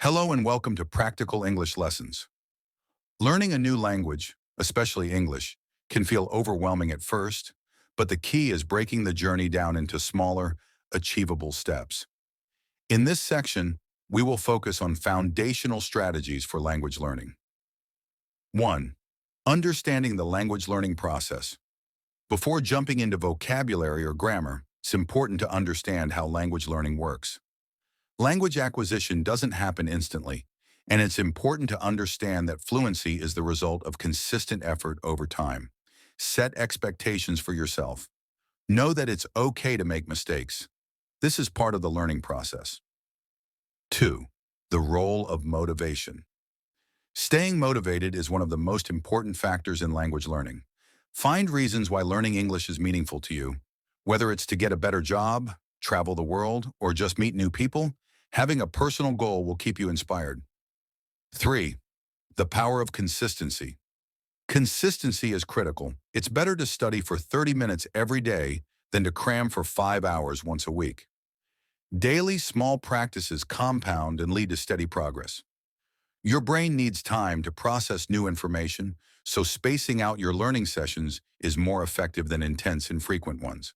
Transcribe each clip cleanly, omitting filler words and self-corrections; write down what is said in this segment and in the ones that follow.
Hello and welcome to Practical English Lessons. Learning a new language, especially English, can feel overwhelming at first, but the key is breaking the journey down into smaller, achievable steps. In this section, we will focus on foundational strategies for language learning. 1. Understanding the language learning process. Before jumping into vocabulary or grammar, it's important to understand how language learning works. Language acquisition doesn't happen instantly, and it's important to understand that fluency is the result of consistent effort over time. Set expectations for yourself. Know that it's okay to make mistakes. This is part of the learning process. 2. The role of motivation. Staying motivated is one of the most important factors in language learning. Find reasons why learning English is meaningful to you. Whether it's to get a better job, travel the world, or just meet new people, having a personal goal will keep you inspired. 3. The power of consistency. Consistency is critical. It's better to study for 30 minutes every day than to cram for 5 hours once a week. Daily small practices compound and lead to steady progress. Your brain needs time to process new information, so spacing out your learning sessions is more effective than intense and frequent ones.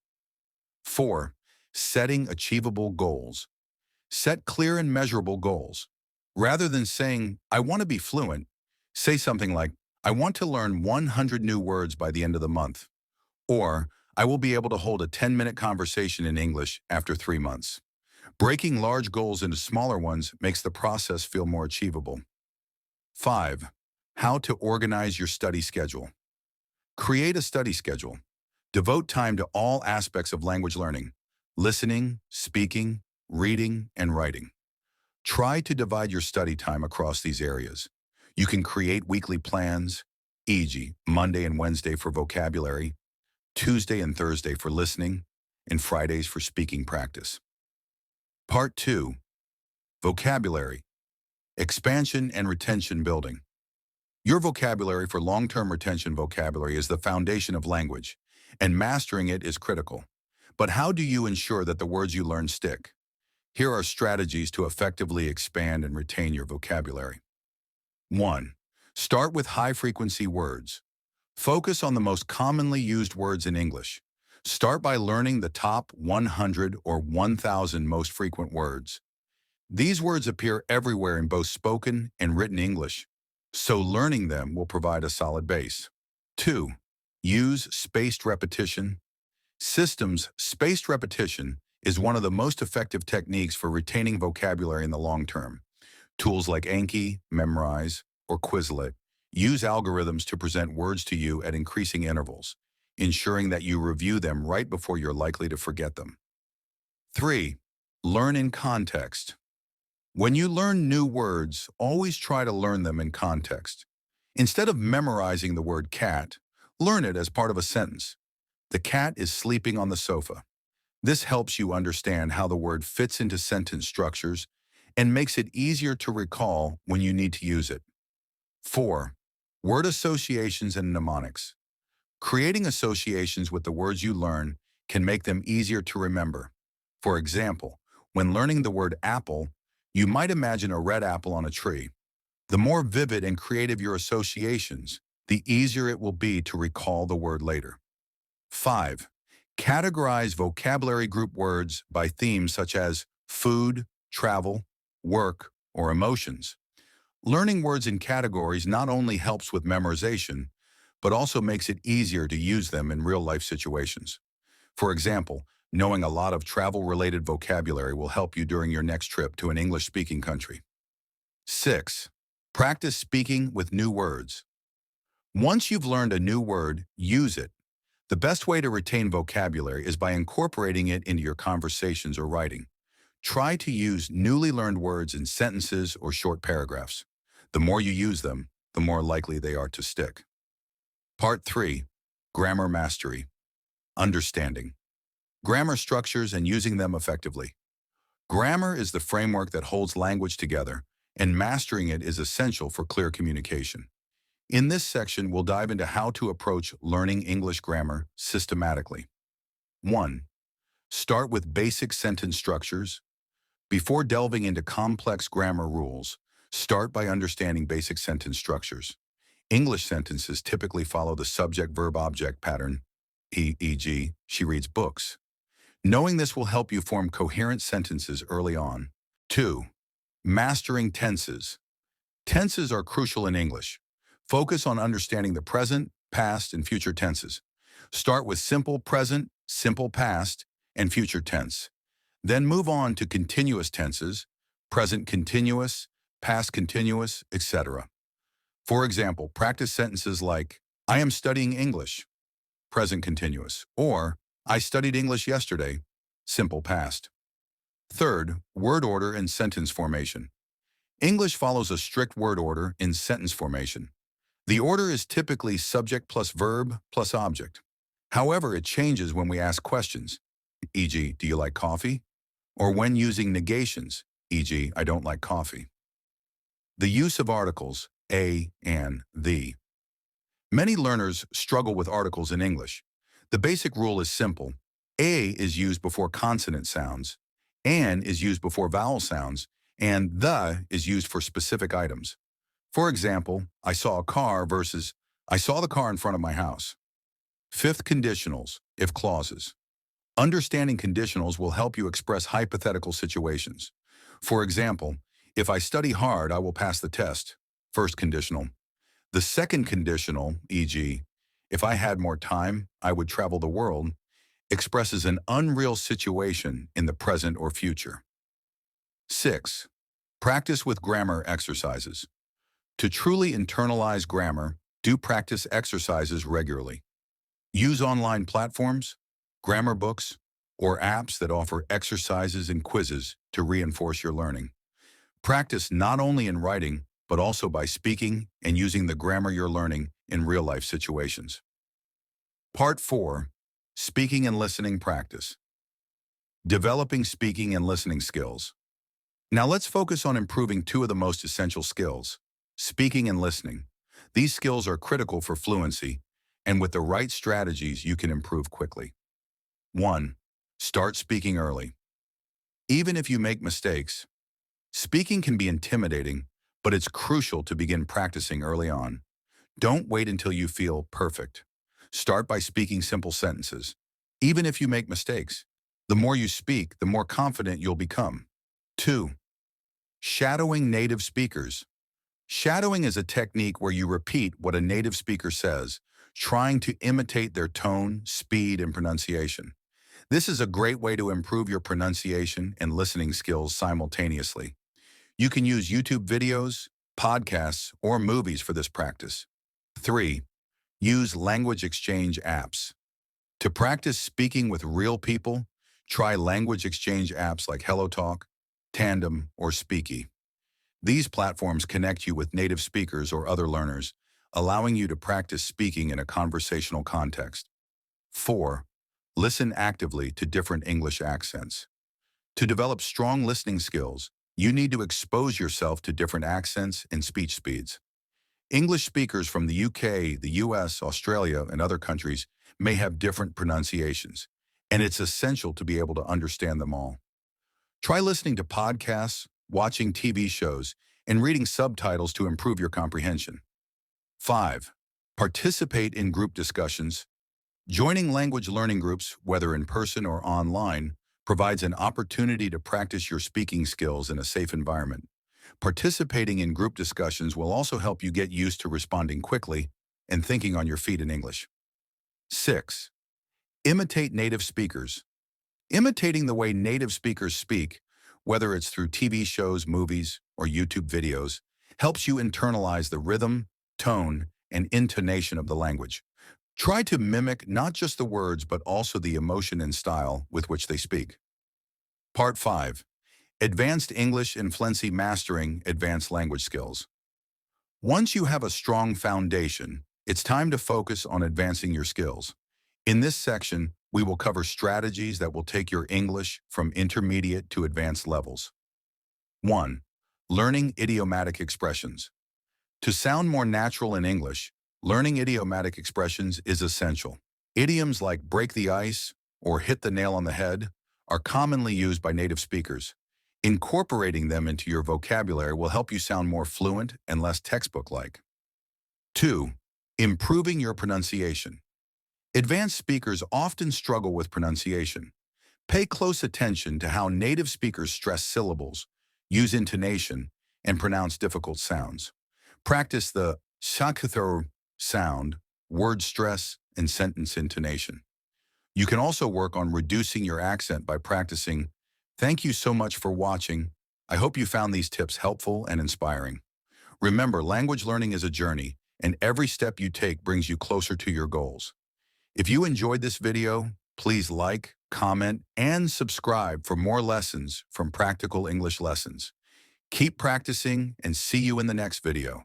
4. Setting achievable goals. Set clear and measurable goals. Rather than saying, I want to be fluent, say something like, I want to learn 100 new words by the end of the month. Or, I will be able to hold a 10-minute conversation in English after 3 months. Breaking large goals into smaller ones makes the process feel more achievable. 5. How to organize your study schedule. Create a study schedule. Devote time to all aspects of language learning: listening, speaking, reading, and writing. Try to divide your study time across these areas. You can create weekly plans, e.g., Monday and Wednesday for vocabulary, Tuesday and Thursday for listening, and Fridays for speaking practice. Part 2. Vocabulary. Expansion and retention building. Your vocabulary for long-term retention vocabulary is the foundation of language, and mastering it is critical. But how do you ensure that the words you learn stick? Here are strategies to effectively expand and retain your vocabulary. 1. Start with high-frequency words. Focus on the most commonly used words in English. Start by learning the top 100 or 1,000 most frequent words. These words appear everywhere in both spoken and written English, so learning them will provide a solid base. 2. Use spaced repetition. Systems spaced repetition is one of the most effective techniques for retaining vocabulary in the long term. Tools like Anki, Memrise, or Quizlet use algorithms to present words to you at increasing intervals, ensuring that you review them right before you're likely to forget them. 3. Learn in context. When you learn new words, always try to learn them in context. Instead of memorizing the word cat, learn it as part of a sentence. The cat is sleeping on the sofa. This helps you understand how the word fits into sentence structures and makes it easier to recall when you need to use it. 4. Word associations and mnemonics. Creating associations with the words you learn can make them easier to remember. For example, when learning the word apple, you might imagine a red apple on a tree. The more vivid and creative your associations, the easier it will be to recall the word later. 5. Categorize vocabulary group words by themes such as food, travel, work, or emotions. Learning words in categories not only helps with memorization, but also makes it easier to use them in real-life situations. For example, knowing a lot of travel-related vocabulary will help you during your next trip to an English-speaking country. 6. Practice speaking with new words. Once you've learned a new word, use it. The best way to retain vocabulary is by incorporating it into your conversations or writing. Try to use newly learned words in sentences or short paragraphs. The more you use them, the more likely they are to stick. Part 3. Grammar mastery. Understanding. Grammar structures and using them effectively. Grammar is the framework that holds language together, and mastering it is essential for clear communication. In this section, we'll dive into how to approach learning English grammar systematically. 1. Start with basic sentence structures. Before delving into complex grammar rules, start by understanding basic sentence structures. English sentences typically follow the subject-verb-object pattern, e.g., she reads books. Knowing this will help you form coherent sentences early on. 2. Mastering tenses. Tenses are crucial in English. Focus on understanding the present, past, and future tenses. Start with simple present, simple past, and future tense. Then move on to continuous tenses, present continuous, past continuous, etc. For example, practice sentences like, I am studying English, present continuous, or I studied English yesterday, simple past. Third, word order and sentence formation. English follows a strict word order in sentence formation. The order is typically subject plus verb plus object. However, it changes when we ask questions, e.g., do you like coffee? Or when using negations, e.g., I don't like coffee. The use of articles, a and the. Many learners struggle with articles in English. The basic rule is simple. A is used before consonant sounds, an is used before vowel sounds, and the is used for specific items. For example, I saw a car versus I saw the car in front of my house. Fifth, conditionals, if clauses. Understanding conditionals will help you express hypothetical situations. For example, if I study hard, I will pass the test. First conditional. The second conditional, e.g., if I had more time, I would travel the world, expresses an unreal situation in the present or future. 6. Practice with grammar exercises. To truly internalize grammar, do practice exercises regularly. Use online platforms, grammar books, or apps that offer exercises and quizzes to reinforce your learning. Practice not only in writing, but also by speaking and using the grammar you're learning in real-life situations. Part 4. Speaking and listening practice. Developing speaking and listening skills. Now let's focus on improving two of the most essential skills, speaking and listening. These skills are critical for fluency, and with the right strategies, you can improve quickly. 1. Start speaking early. Even if you make mistakes, speaking can be intimidating, but it's crucial to begin practicing early on. Don't wait until you feel perfect. Start by speaking simple sentences. Even if you make mistakes, the more you speak, the more confident you'll become. 2. Shadowing native speakers. Shadowing is a technique where you repeat what a native speaker says, trying to imitate their tone, speed, and pronunciation. This is a great way to improve your pronunciation and listening skills simultaneously. You can use YouTube videos, podcasts, or movies for this practice. 3. Use language exchange apps. To practice speaking with real people, try language exchange apps like HelloTalk, Tandem, or Speaky. These platforms connect you with native speakers or other learners, allowing you to practice speaking in a conversational context. 4. Listen actively to different English accents. To develop strong listening skills, you need to expose yourself to different accents and speech speeds. English speakers from the UK, the US, Australia, and other countries may have different pronunciations, and it's essential to be able to understand them all. Try listening to podcasts, watching TV shows, and reading subtitles to improve your comprehension. 5. Participate in group discussions. Joining language learning groups, whether in person or online, provides an opportunity to practice your speaking skills in a safe environment. Participating in group discussions will also help you get used to responding quickly and thinking on your feet in English. 6. Imitate native speakers. Imitating the way native speakers speak, whether it's through TV shows, movies, or YouTube videos, helps you internalize the rhythm, tone, and intonation of the language. Try to mimic not just the words, but also the emotion and style with which they speak. Part 5. Advanced English and Fluency Mastering Advanced Language Skills. Once you have a strong foundation, it's time to focus on advancing your skills. In this section, we will cover strategies that will take your English from intermediate to advanced levels. 1. Learning idiomatic expressions. To sound more natural in English, learning idiomatic expressions is essential. Idioms like break the ice or hit the nail on the head are commonly used by native speakers. Incorporating them into your vocabulary will help you sound more fluent and less textbook-like. 2. Improving your pronunciation. Advanced speakers often struggle with pronunciation. Pay close attention to how native speakers stress syllables, use intonation, and pronounce difficult sounds. Practice the shakthar sound, word stress, and sentence intonation. You can also work on reducing your accent by practicing. Thank you so much for watching. I hope you found these tips helpful and inspiring. Remember, language learning is a journey, and every step you take brings you closer to your goals. If you enjoyed this video, please like, comment, and subscribe for more lessons from Practical English Lessons. Keep practicing and see you in the next video.